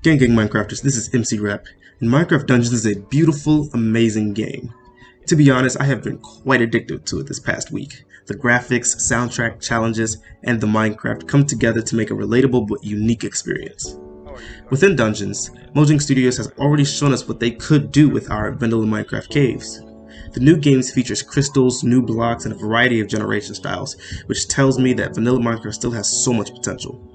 Gang Minecrafters, this is MC Rep, and Minecraft Dungeons is a beautiful, amazing game. To be honest, I have been quite addicted to it this past week. The graphics, soundtrack, challenges, and the Minecraft come together to make a relatable but unique experience. Within Dungeons, Mojang Studios has already shown us what they could do with our vanilla Minecraft caves. The new game features crystals, new blocks, and a variety of generation styles, which tells me that vanilla Minecraft still has so much potential.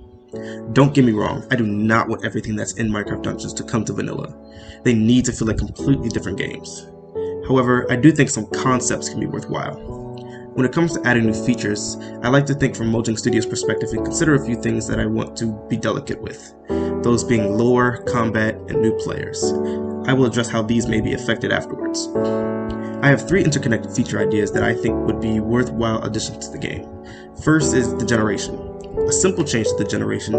Don't get me wrong, I do not want everything that's in Minecraft Dungeons to come to vanilla. They need to feel like completely different games. However, I do think some concepts can be worthwhile. When it comes to adding new features, I like to think from Mojang Studios' perspective and consider a few things that I want to be delicate with, those being lore, combat, and new players. I will address how these may be affected afterwards. I have 3 interconnected feature ideas that I think would be worthwhile additions to the game. First is the generation. A simple change to the generation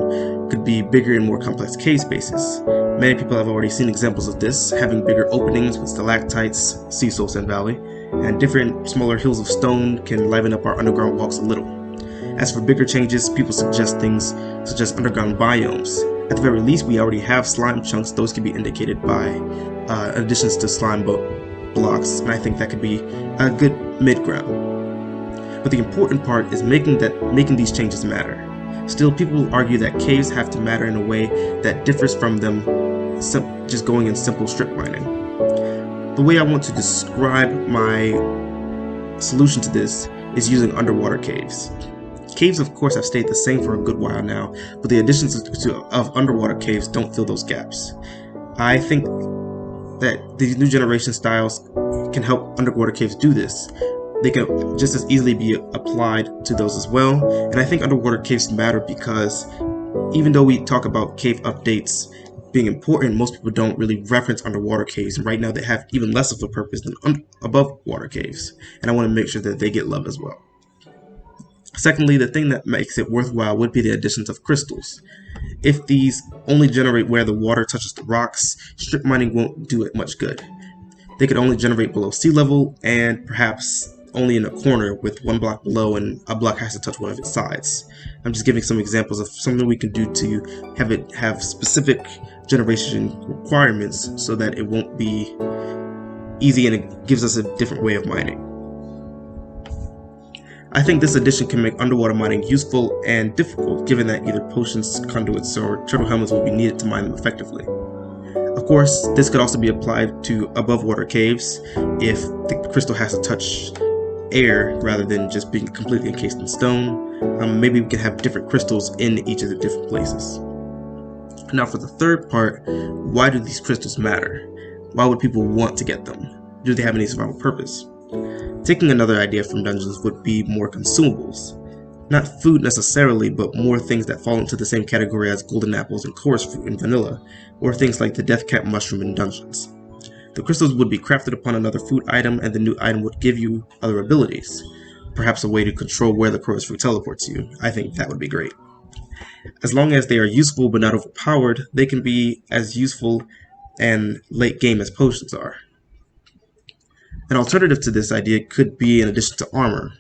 could be bigger and more complex cave spaces. Many people have already seen examples of this, having bigger openings with stalactites, sea Sand Valley, and different smaller hills of stone can liven up our underground walks a little. As for bigger changes, people suggest things such as underground biomes. At the very least, we already have slime chunks. Those can be indicated by additions to slime blocks, and I think that could be a good mid-ground. But the important part is making these changes matter. Still, people will argue that caves have to matter in a way that differs from them just going in simple strip mining. The way I want to describe my solution to this is using underwater caves. Caves, of course, have stayed the same for a good while now, but the additions of underwater caves don't fill those gaps. I think that these new generation styles can help underwater caves do this. They can just as easily be applied to those as well, and I think underwater caves matter because even though we talk about cave updates being important, most people don't really reference underwater caves, and right now they have even less of a purpose than above water caves, and I want to make sure that they get love as well. Secondly, the thing that makes it worthwhile would be the additions of crystals. If these only generate where the water touches the rocks, strip mining won't do it much good. They could only generate below sea level and perhaps only in a corner with one block below and a block has to touch one of its sides. I'm just giving some examples of something we can do to have it have specific generation requirements so that it won't be easy and it gives us a different way of mining. I think this addition can make underwater mining useful and difficult, given that either potions, conduits, or turtle helmets will be needed to mine them effectively. Of course, this could also be applied to above water caves if the crystal has to touch air rather than just being completely encased in stone. Maybe we can have different crystals in each of the different places. Now for the third part, why do these crystals matter? Why would people want to get them? Do they have any survival purpose? Taking another idea from Dungeons would be more consumables. Not food necessarily, but more things that fall into the same category as golden apples and chorus fruit in vanilla, or things like the death cap mushroom in Dungeons. The crystals would be crafted upon another food item, and the new item would give you other abilities. Perhaps a way to control where the chorus fruit teleports you. I think that would be great. As long as they are useful but not overpowered, they can be as useful and late game as potions are. An alternative to this idea could be an addition to armor.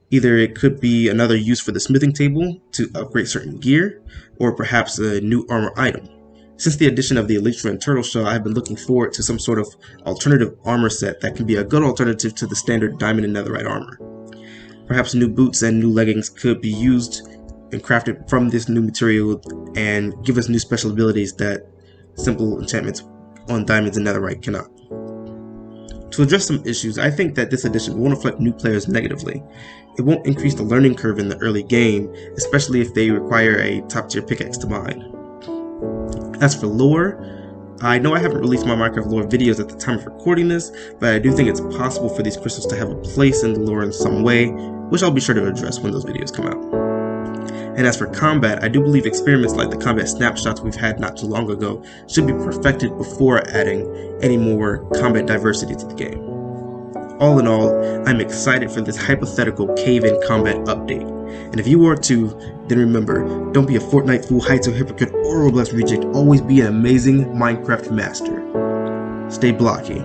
Either it could be another use for the smithing table to upgrade certain gear, or perhaps a new armor item. Since the addition of the elytra and turtle shell, I have been looking forward to some sort of alternative armor set that can be a good alternative to the standard diamond and netherite armor. Perhaps new boots and new leggings could be used and crafted from this new material and give us new special abilities that simple enchantments on diamonds and netherite cannot. To address some issues, I think that this addition won't affect new players negatively. It won't increase the learning curve in the early game, especially if they require a top tier pickaxe to mine. As for lore, I know I haven't released my Minecraft lore videos at the time of recording this, but I do think it's possible for these crystals to have a place in the lore in some way, which I'll be sure to address when those videos come out. And as for combat, I do believe experiments like the combat snapshots we've had not too long ago should be perfected before adding any more combat diversity to the game. All in all, I'm excited for this hypothetical cave-in combat update. And if you are too, then remember, don't be a Fortnite fool, Heights hypocrite, or Roblox reject, always be an amazing Minecraft master. Stay blocky.